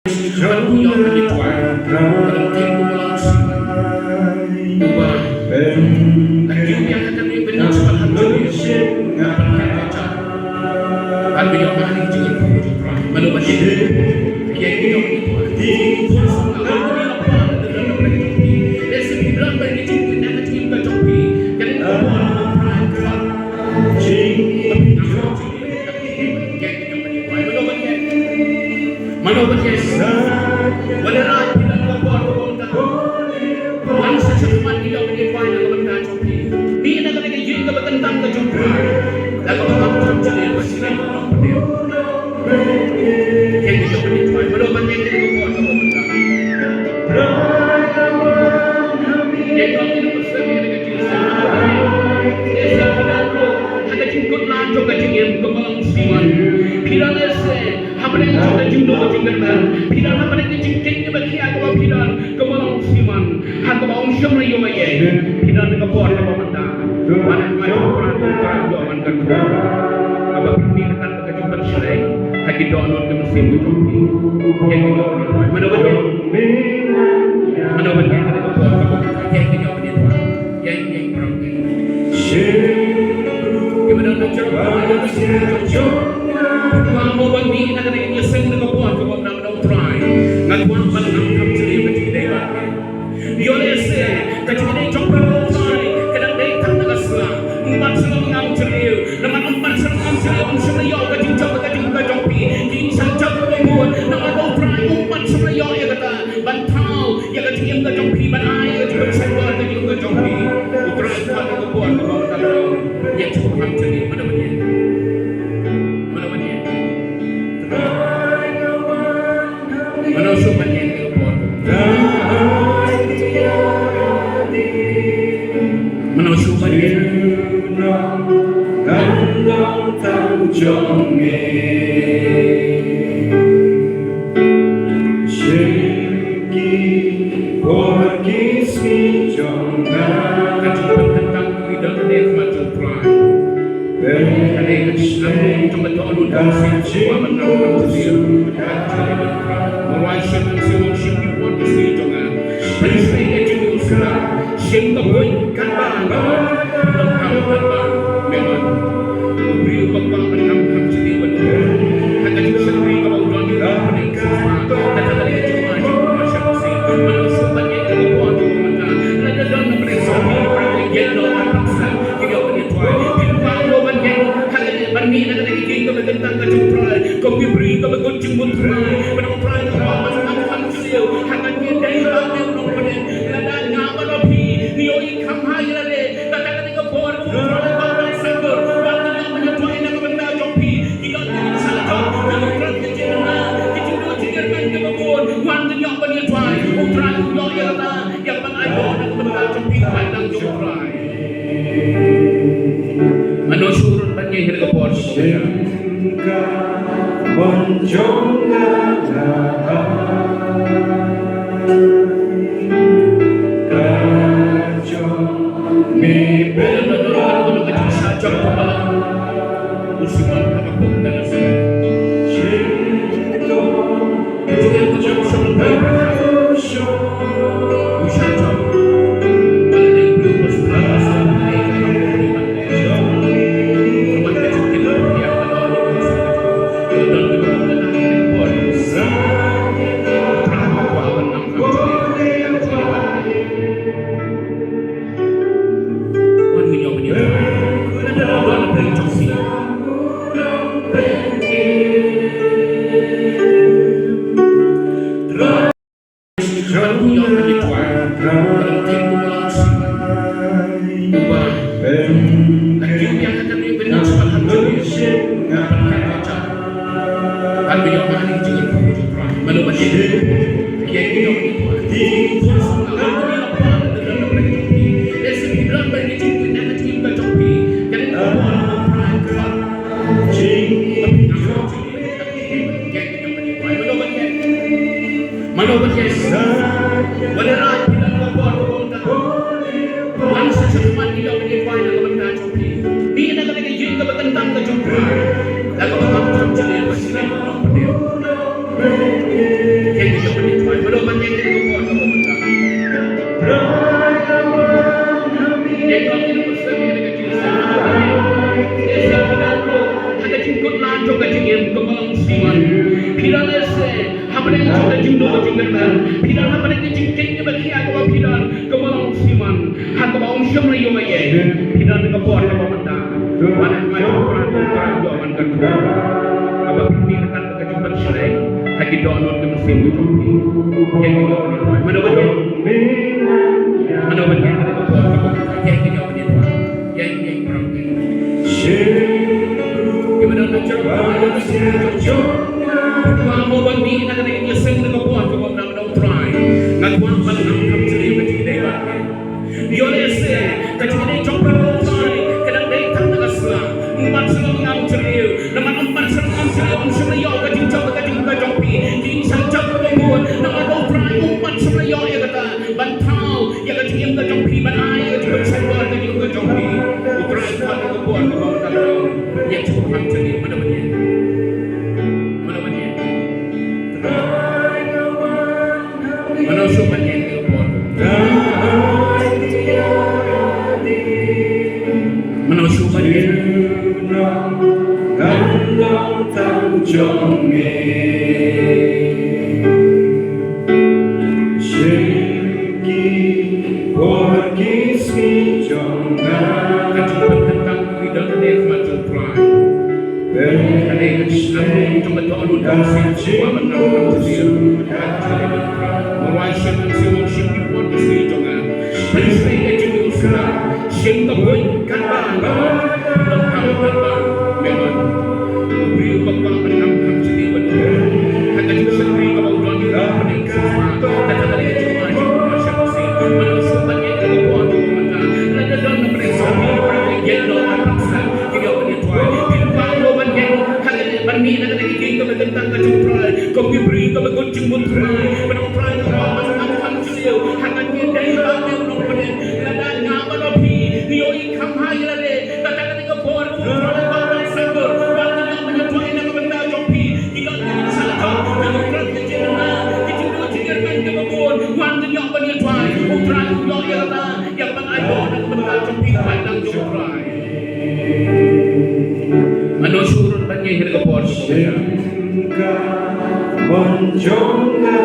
Hallelujah, hallelujah. Dalam tempo ubah lagi yang akan benar sebagai hallelujah mahali jangan malu bagi yang kita yang kita menyuai medoman yang kita buat apa benda yang kami itu bersama dengan cinta ese pinangku ada jingkut lanjut ke jingem kembang siman piran ese hambre juga jingdo jinggerban piran hambre jingkeng bagi aku piran kembang siman aku bau siam rayo maye piran ke buat apa benda mana macam perang doan kan apa piran ke jingkut selai hagi doan ke mesin itu yang kita mana betul mana betul kita ke buat yang kita yang perang gimana nak cara kamu bandi nak kena nyeseng dengan buat kamu nak try nak buat pada nak kamu sendiri macam ni lah dia lese kecil ni coba try kadang day tak nak asla empat sebab kamu sendiri nama empat sebab kamu sendiri yo kecil coba jompi di sanjak berbuat nama try empat sebab yo ya kata bantau ya kecil yang jompi banai ya kecil sebab kecil jompi try pada buat kamu tak yang cukup kamu sendiri mana mana manusia banyak yang buat manusia banyak kalau tahu jomge shiki porkis ki jonga kecuali tentang hidup dan macam pride ada yang cuma tahu dan semua menang sendiri Malaysia dan semua syirik pun mesti jangan Perisai ejim usra Sying kepoin kanbang Lengkang kanbang Memang Beri bapak menang ham sendiri betul Hanya juga sendiri kalau udah dirah Pening sesma Kata tadi ejim wajib Malaysia mesti Manusia banyak yang kebuat Juga mata Lada dan mereka Berapa yang doa Paksa Jadi apa dia tuai Bilbang lo banyak Hanya bani Nak kena giging Kau bergentang Kacau try Kau beri Kau berguncing pun try Menang try hanya dari bangnya ulung pening lada ngapa nopi nioi kamhai lade katakan dengan bor ulung bang sandur bang yang menyatuai nak benda jopi jika ini salah dengan berat kecilna dijual jingirkan ke bor wan yang menyatuai utrai yo ya kata yang bang ayo nak benda jopi pandang joprai anu surut banyak ke bor bonjonga